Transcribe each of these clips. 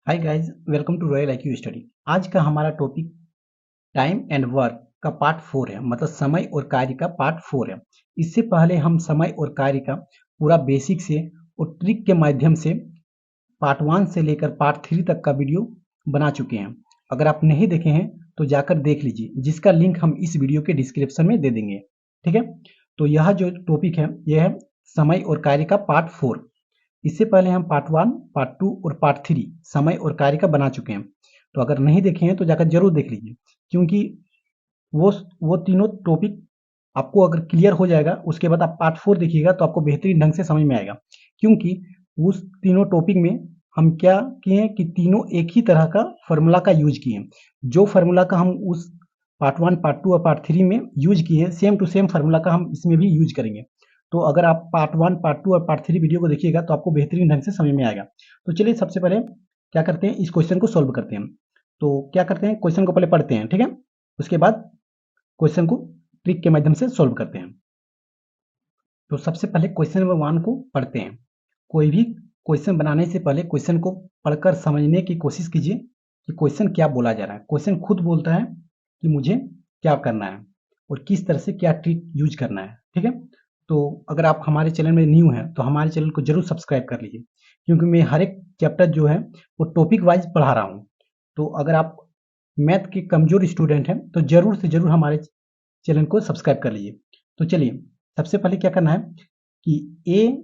Hi guys, welcome to royal IQ study. आज का हमारा टॉपिक टाइम एंड वर्क का पार्ट 4 है, मतलब समय और कार्य का पार्ट 4 है। इससे पहले हम समय और कार्य का पूरा बेसिक से और ट्रिक के माध्यम से पार्ट 1 से लेकर पार्ट 3 तक का वीडियो बना चुके हैं। अगर आप नहीं देखे हैं तो जाकर देख लीजिए, जिसका लिंक हम इस वीडियो के डिस्क्रिप्शन में दे देंगे। ठीक है, तो यह जो टॉपिक है यह है समय और कार्य का पार्ट 4। इससे पहले हम पार्ट 1, पार्ट 2 और पार्ट 3 समय और कार्य का बना चुके हैं। तो अगर नहीं देखे हैं तो जाकर जरूर देख लीजिए, क्योंकि वो तीनों टॉपिक आपको अगर क्लियर हो जाएगा, उसके बाद आप पार्ट 4 देखिएगा तो आपको बेहतरीन ढंग से समझ में आएगा। क्योंकि उस तीनों टॉपिक में हम क्या किए हैं कि तीनों एक ही तरह का फॉर्मूला का यूज किए हैं। जो फॉर्मूला का हम उस पार्ट 1, पार्ट 2 और पार्ट 3 में यूज किए हैं, सेम टू सेम फॉर्मूला का हम इसमें भी यूज करेंगे। तो अगर आप पार्ट 1, पार्ट 2 और पार्ट 3 वीडियो को देखिएगा तो आपको बेहतरीन ढंग से समझ में आएगा। तो चलिए सबसे पहले क्या करते हैं, इस क्वेश्चन को सोल्व करते हैं। तो क्या करते हैं, क्वेश्चन को पहले पढ़ते हैं, ठीक है, उसके बाद क्वेश्चन को ट्रिक के माध्यम से सोल्व करते हैं। तो सबसे पहले क्वेश्चन नंबर 1 को पढ़ते हैं। कोई भी क्वेश्चन बनाने से पहले क्वेश्चन को पढ़कर समझने की कोशिश कीजिए कि क्वेश्चन क्या बोला जा रहा है। क्वेश्चन खुद बोलता है कि मुझे क्या करना है और किस तरह से क्या ट्रिक यूज करना है। ठीक है, तो अगर आप हमारे चैनल में न्यू हैं तो हमारे चैनल को जरूर सब्सक्राइब कर लीजिए, क्योंकि मैं हर एक चैप्टर जो है वो टॉपिक वाइज पढ़ा रहा हूँ। तो अगर आप मैथ के कमजोर स्टूडेंट हैं तो जरूर से जरूर हमारे चैनल को सब्सक्राइब कर लीजिए। तो चलिए सबसे पहले क्या करना है कि ए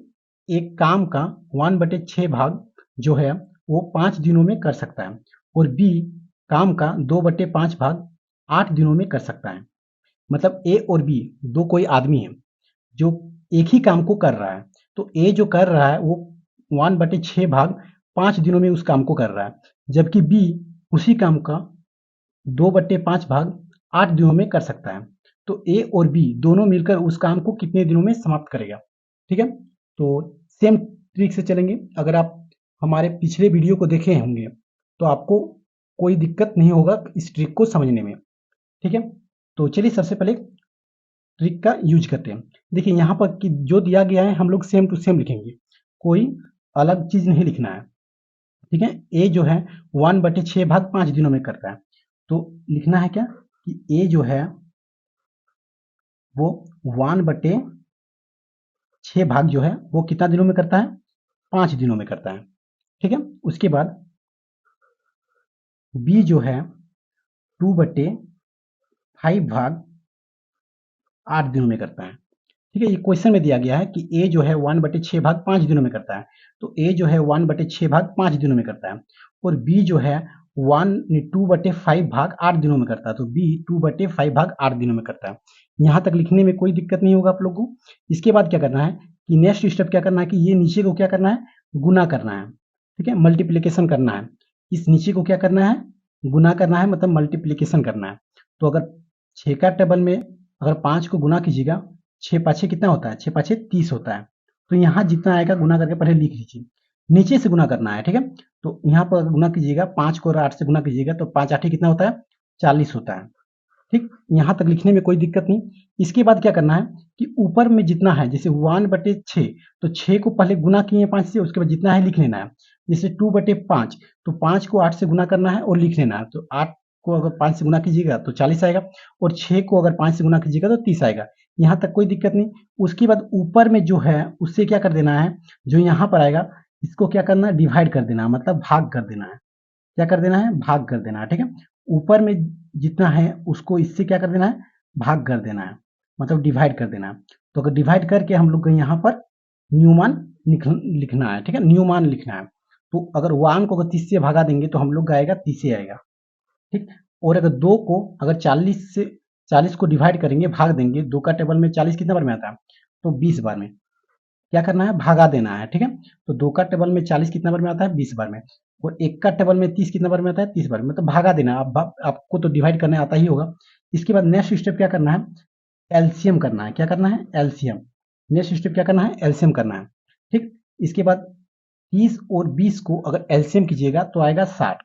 एक काम का 1/6 भाग जो है वो 5 दिनों में कर सकता है, और बी काम का 2/5 भाग 8 दिनों में कर सकता है। मतलब ए और बी दो कोई आदमी है जो एक ही काम को कर रहा है। तो ए जो कर रहा है वो 1/6 भाग 5 दिनों में उस काम को कर रहा है, जबकि बी उसी काम का 2/5 भाग 8 दिनों में कर सकता है। तो ए और बी दोनों मिलकर उस काम को कितने दिनों में समाप्त करेगा। ठीक है, तो सेम ट्रिक से चलेंगे। अगर आप हमारे पिछले वीडियो को देखे होंगे तो आपको कोई दिक्कत नहीं होगा इस ट्रिक को समझने में। ठीक है, तो चलिए सबसे पहले ट्रिक का यूज करते हैं। देखिए यहाँ पर कि जो दिया गया है हम लोग सेम टू सेम लिखेंगे, कोई अलग चीज नहीं लिखना है। ठीक है, ए जो है 1/6 भाग 5 दिनों में करता है, तो लिखना है क्या कि ए जो है वो 1/6 भाग जो है वो कितना दिनों में करता है, 5 दिनों में करता है। ठीक है, उसके बाद बी जो है 2/5 भाग 8 दिनों में करता है। ठीक है, ये क्वेश्चन में दिया गया है कि ए जो है 1/6 भाग 5 दिनों में करता है, तो ए जो है 1/6 भाग 5 दिनों में करता है, और बी जो है 2/5 भाग 8 दिनों में करता है, तो बी 2/5 भाग 8 दिनों में करता है। यहाँ तक लिखने में कोई दिक्कत नहीं होगा आप लोग को। इसके बाद क्या करना है कि नेक्स्ट स्टेप क्या करना है कि ये नीचे को क्या करना है, गुना करना है। ठीक है, मल्टीप्लीकेशन करना है। इस नीचे को क्या करना है, गुना करना है, मतलब मल्टीप्लीकेशन करना है। तो अगर 6 का टेबल में अगर 5 को गुना कीजिएगा, 6 पाँचे कितना होता है, 6 पाँचे 30 होता है। तो यहाँ जितना आएगा गुना करके पहले लिख लीजिए, नीचे से गुना करना है। ठीक है, तो यहाँ पर गुना कीजिएगा, 5 को 8 से गुना कीजिएगा तो 5 8 कितना होता है, 40 होता है। ठीक, यहाँ तक लिखने में कोई दिक्कत नहीं। इसके बाद क्या करना है कि ऊपर में जितना है, जैसे 1/6, तो 6 को पहले गुना किए 5 से, उसके बाद जितना है लिख लेना है। जैसे 2/5, तो 5 को 8 से गुना करना है और लिख लेना है। तो 8 को अगर 5 से गुना कीजिएगा तो 40 आएगा, और 6 को अगर 5 से गुना कीजिएगा तो 30 आएगा। यहाँ तक कोई दिक्कत नहीं। उसके बाद ऊपर में जो है उससे क्या कर देना है, जो यहाँ पर आएगा इसको क्या करना है, डिवाइड कर देना है, मतलब भाग कर देना है। क्या कर देना है, भाग कर देना है। ठीक है, ऊपर में जितना है उसको इससे क्या कर देना है, भाग कर देना है, मतलब डिवाइड कर देना है। तो अगर डिवाइड करके हम लोग को यहाँ पर न्यूमान लिखना है। ठीक है, न्यूमान लिखना है। तो अगर 1 को अगर 30 से भागा देंगे तो हम लोग का आएगा 30 आएगा। ठीक, और अगर 2 को अगर 40 को डिवाइड करेंगे, भाग देंगे, 2 का टेबल में 40 कितना बार में आता है, तो 20 बार में क्या करना है, भागा देना है। ठीक है, तो 2 का टेबल में 40 कितना बार में आता है, 20 बार में, और 1 का टेबल में 30 कितना बार में आता है, 30 बार में, मतलब भागा देना। आपको तो डिवाइड करने आता ही होगा। इसके बाद नेक्स्ट स्टेप क्या करना है, एलसीएम करना है। क्या करना है, एलसीएम। नेक्स्ट स्टेप क्या करना है, एलसीएम करना है। ठीक, इसके बाद 30 और 20 को अगर एलसीएम कीजिएगा तो आएगा 60।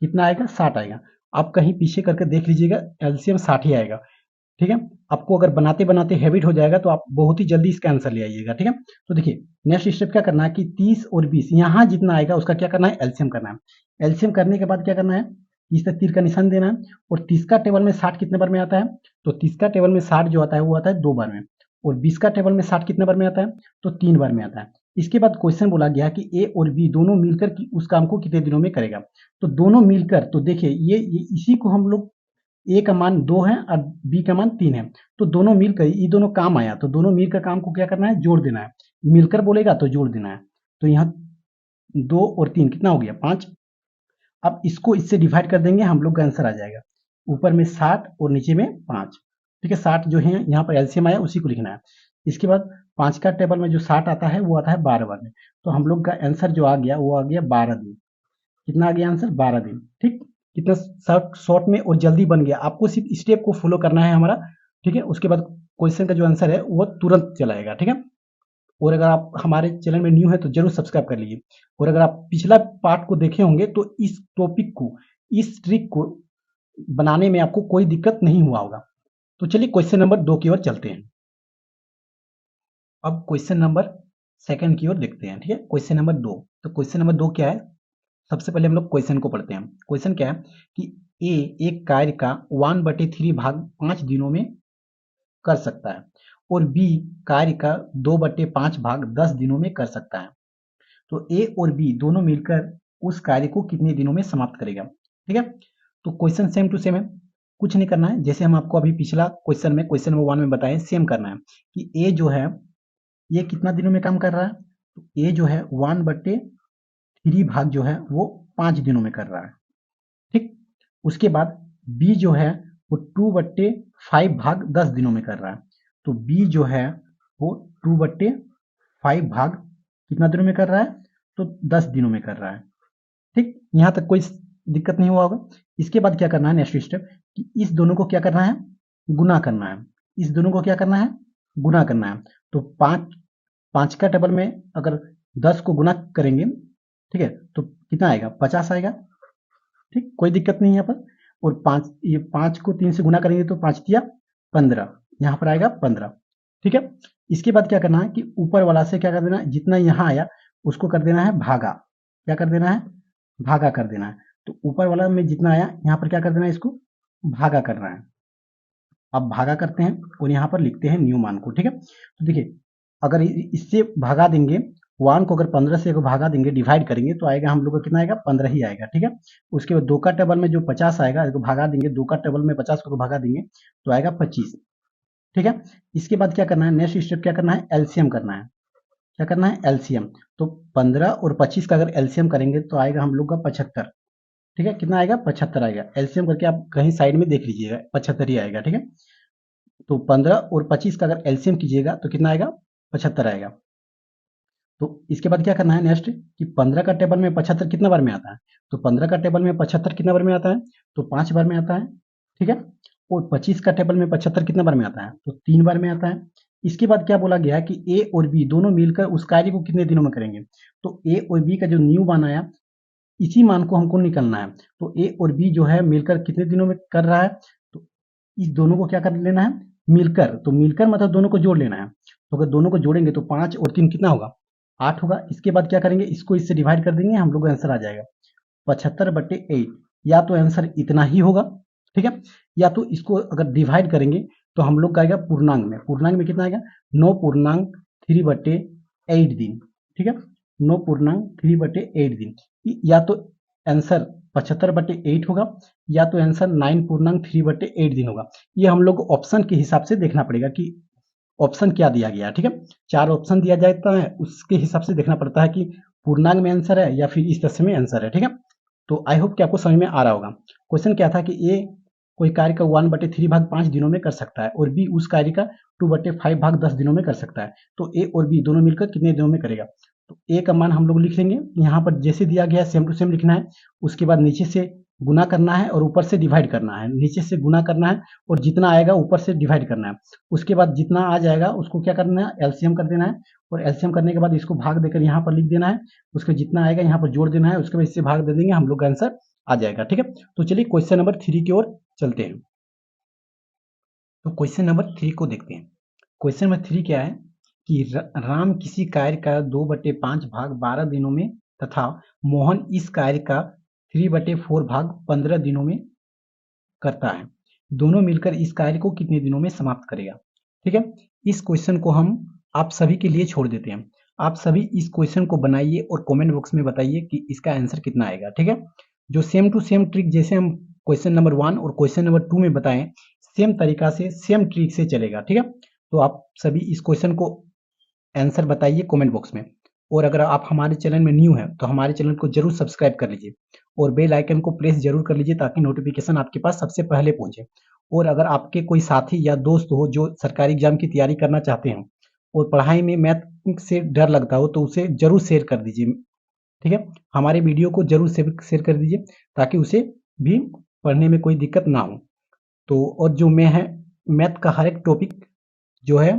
कितना आएगा, 60 आएगा। आप कहीं पीछे करके देख लीजिएगा, एलसीएम 60 ही आएगा। ठीक है। आपको अगर बनाते बनाते हैबिट हो जाएगा तो आप बहुत ही जल्दी इसका आंसर ले आइएगा। ठीक है, तो देखिए नेक्स्ट स्टेप क्या करना है कि 30 और 20 यहाँ जितना आएगा उसका क्या करना है, एलसीएम करना है। एलसीएम करने के बाद क्या करना है, 30 तक तीर का निशान देना है। और 30 का टेबल में 60 कितने बार में आता है, तो 30 का टेबल में 60 जो आता है वो आता है 2 बार में। और 20 का टेबल में 60 कितने बार में आता है, तो 3 बार में आता है। इसके बाद क्वेश्चन बोला गया कि ए और बी दोनों मिलकर उस काम को कितने दिनों में करेगा। तो दोनों मिलकर, तो देखिए ये इसी को हम लोग, ए का मान 2 है और बी का मान 3 है, तो दोनों मिलकर ये दोनों काम आया, तो दोनों मिलकर काम को क्या करना है, जोड़ देना है। मिलकर बोलेगा तो जोड़ देना है। तो यहाँ 2 और 3 कितना हो गया, 5। अब इसको इससे डिवाइड कर देंगे, हम लोग का आंसर आ जाएगा। ऊपर में 60 और नीचे में 5। ठीक है, 60 जो है यहाँ पर एलसीएम आया उसी को लिखना है। इसके बाद 5 का टेबल में जो 60 आता है वो आता है 12 बार में। तो हम लोग का आंसर जो आ गया वो आ गया 12 दिन। कितना आ गया आंसर, 12 दिन। ठीक, कितना शॉर्ट में और जल्दी बन गया। आपको सिर्फ स्टेप को फॉलो करना है हमारा। ठीक है, उसके बाद क्वेश्चन का जो आंसर है वो तुरंत चलाएगा। ठीक है, और अगर आप हमारे चैनल में न्यू है तो जरूर सब्सक्राइब कर लीजिए। और अगर आप पिछला पार्ट को देखे होंगे तो इस टॉपिक को, इस ट्रिक को बनाने में आपको कोई दिक्कत नहीं हुआ होगा। तो चलिए क्वेश्चन नंबर 2 की ओर चलते हैं। अब क्वेश्चन नंबर सेकंड की ओर देखते हैं। ठीक है, क्वेश्चन नंबर 2। तो क्वेश्चन नंबर 2 क्या है, सबसे पहले हम लोग क्वेश्चन को पढ़ते हैं। क्वेश्चन क्या है कि ए एक कार्य का 1/3 भाग 5 दिनों में कर सकता है और बी कार्य का 2/5 भाग 10 दिनों में कर सकता है। तो ए और बी दोनों मिलकर उस कार्य को कितने दिनों में समाप्त करेगा। ठीक है, तो क्वेश्चन सेम टू सेम है, कुछ नहीं करना है। जैसे हम आपको अभी पिछला क्वेश्चन में, क्वेश्चन नंबर 1 में बताए, सेम करना है कि ए जो है ये कितना दिनों में काम कर रहा है। तो ए जो है 1/3 भाग जो है वो 5 दिनों में कर रहा है। ठीक, उसके बाद बी जो है वो 2/5 भाग 10 दिनों में कर रहा है। तो बी जो है वो 2/5 भाग कितना दिनों में कर रहा है, तो 10 दिनों में कर रहा है। ठीक, यहां तक कोई दिक्कत नहीं हुआ होगा। इसके बाद क्या करना है, नेक्स्ट स्टेप कि इस दोनों को क्या करना है, गुना करना है। इस दोनों को क्या करना है, गुना करना है। तो 5 का टेबल में अगर 10 को गुना करेंगे, ठीक है, तो कितना आएगा, 50 आएगा। ठीक, कोई दिक्कत नहीं है यहाँ पर। और 5, ये 5 को 3 से गुना करेंगे तो 5 तिया 15, यहाँ पर आएगा 15। ठीक है, इसके बाद क्या करना है कि ऊपर वाला से क्या कर देना है, जितना यहाँ आया उसको कर देना है भागा। क्या कर देना है, भागा कर देना है। तो ऊपर वाला में जितना आया यहाँ पर क्या कर देना है, इसको भागा करना है। अब भागा करते हैं और यहाँ पर लिखते हैं न्यू मान को। ठीक है, तो देखिए अगर इससे भागा देंगे, 1 को अगर 15 से भागा देंगे, डिवाइड करेंगे तो आएगा हम लोग को कितना आएगा, 15 ही आएगा। ठीक है, उसके बाद 2 का टेबल में जो 50 आएगा, इसको भागा देंगे, 2 का टेबल में 50 को भागा देंगे तो आएगा 25। ठीक है, इसके बाद क्या करना है, नेक्स्ट स्टेप क्या करना है, एलसीएम करना है। क्या करना है, एलसीएम। तो 15 और 25 का अगर एलसीएम करेंगे तो आएगा हम लोग का 75। ठीक है, कितना आएगा, 75 आएगा। एलसीएम करके आप कहीं साइड में देख लीजिएगा, 75 ही आएगा। ठीक है, तो 15 और 25 का अगर एलसीएम कीजिएगा तो कितना आएगा, 75 आएगा। तो इसके बाद क्या करना है नेक्स्ट कि 15 का टेबल में 75 कितना बार में आता है, तो 15 का टेबल में 75 कितना बार में आता है, तो 5 बार में आता है। ठीक है, और 25 का टेबल में 75 कितना बार में आता है, तो 3 बार में आता है। इसके बाद क्या बोला गया कि ए और बी दोनों मिलकर उस कार्य को कितने दिनों में करेंगे। तो ए और बी का जो न्यू मान आया, इसी मान को हमको निकालना है। तो ए और बी जो है मिलकर कितने दिनों में कर रहा है, तो इस दोनों को क्या कर लेना है, मिलकर। तो मिलकर मतलब दोनों को जोड़ लेना है। तो अगर दोनों को जोड़ेंगे तो 5 और 3 कितना होगा, 8 होगा। इसके बाद क्या करेंगे, इसको इससे डिवाइड कर देंगे, हम लोग का आंसर आ जाएगा 75/8। या तो आंसर इतना ही होगा, ठीक है, या तो इसको अगर डिवाइड करेंगे तो हम लोग का आएगा पूर्णांक में। पूर्णांक में कितना आएगा, 9.3/8 दिन। ठीक है, 9.3/8 दिन। या तो आंसर 75/8 होगा या तो आंसर 9.3/8 दिन होगा। ये हम लोग ऑप्शन के हिसाब से देखना पड़ेगा कि ऑप्शन क्या दिया गया है। ठीक है, 4 ऑप्शन दिया जाता है, उसके हिसाब से देखना पड़ता है कि पूर्णांक में आंसर है या फिर इस तरह में आंसर है। ठीक है, तो आई होप कि आपको समझ में आ रहा होगा। क्वेश्चन क्या था कि ए कोई कार्य का 1/3 भाग 5 दिनों में कर सकता है और बी उस कार्य का 2/5 भाग 10 दिनों में कर सकता है। तो ए और बी दोनों मिलकर कितने दिनों में करेगा। तो ए का मान हम लोग लिख लेंगे, यहाँ पर जैसे दिया गया है सेम टू सेम लिखना है। उसके बाद नीचे से गुना करना है और ऊपर से डिवाइड करना है। नीचे से गुना करना है और जितना आएगा ऊपर से डिवाइड करना है। उसके बाद जितना आ जाएगा उसको क्या करना है, एलसीएम कर देना है। और एलसीएम करने के बाद इसको भाग देकर यहाँ पर लिख देना है। उसके जितना आएगा यहाँ पर जोड़ देना है, उसके बाद इससे भाग दे देंगे, हम लोग का आंसर आ जाएगा। ठीक है, तो चलिए क्वेश्चन नंबर 3 की ओर चलते हैं। तो क्वेश्चन नंबर 3 को देखते हैं। क्वेश्चन नंबर 3 क्या है कि राम किसी कार्य का 2/5 भाग 12 दिनों में तथा मोहन इस कार्य का 3/4 भाग 15 दिनों में करता है। दोनों मिलकर इस कार्य को कितने दिनों में समाप्त करेगा। ठीक है, इस क्वेश्चन को हम आप सभी के लिए छोड़ देते हैं। आप सभी इस क्वेश्चन को बनाइए और कमेंट बॉक्स में बताइए कि इसका आंसर कितना आएगा। ठीक है, जो सेम टू सेम ट्रिक जैसे हम क्वेश्चन नंबर 1 और क्वेश्चन नंबर 2 में बताएं, सेम तरीका से सेम ट्रिक से चलेगा। ठीक है, तो आप सभी इस क्वेश्चन को आंसर बताइए कमेंट बॉक्स में। और अगर आप हमारे चैनल में न्यू हैं तो हमारे चैनल को जरूर सब्सक्राइब कर लीजिए और बेल आइकन को प्रेस जरूर कर लीजिए ताकि नोटिफिकेशन आपके पास सबसे पहले पहुंचे। और अगर आपके कोई साथी या दोस्त हो जो सरकारी एग्जाम की तैयारी करना चाहते हैं और पढ़ाई में मैथ से डर लगता हो तो उसे जरूर शेयर कर दीजिए। ठीक है, हमारे वीडियो को जरूर शेयर कर दीजिए ताकि उसे भी पढ़ने में कोई दिक्कत ना हो। तो और जो मैं है मैथ का हर एक टॉपिक जो है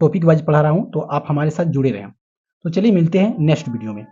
टॉपिक वाइज पढ़ा रहा हूँ, तो आप हमारे साथ जुड़े रहें। तो चलिए मिलते हैं नेक्स्ट वीडियो में।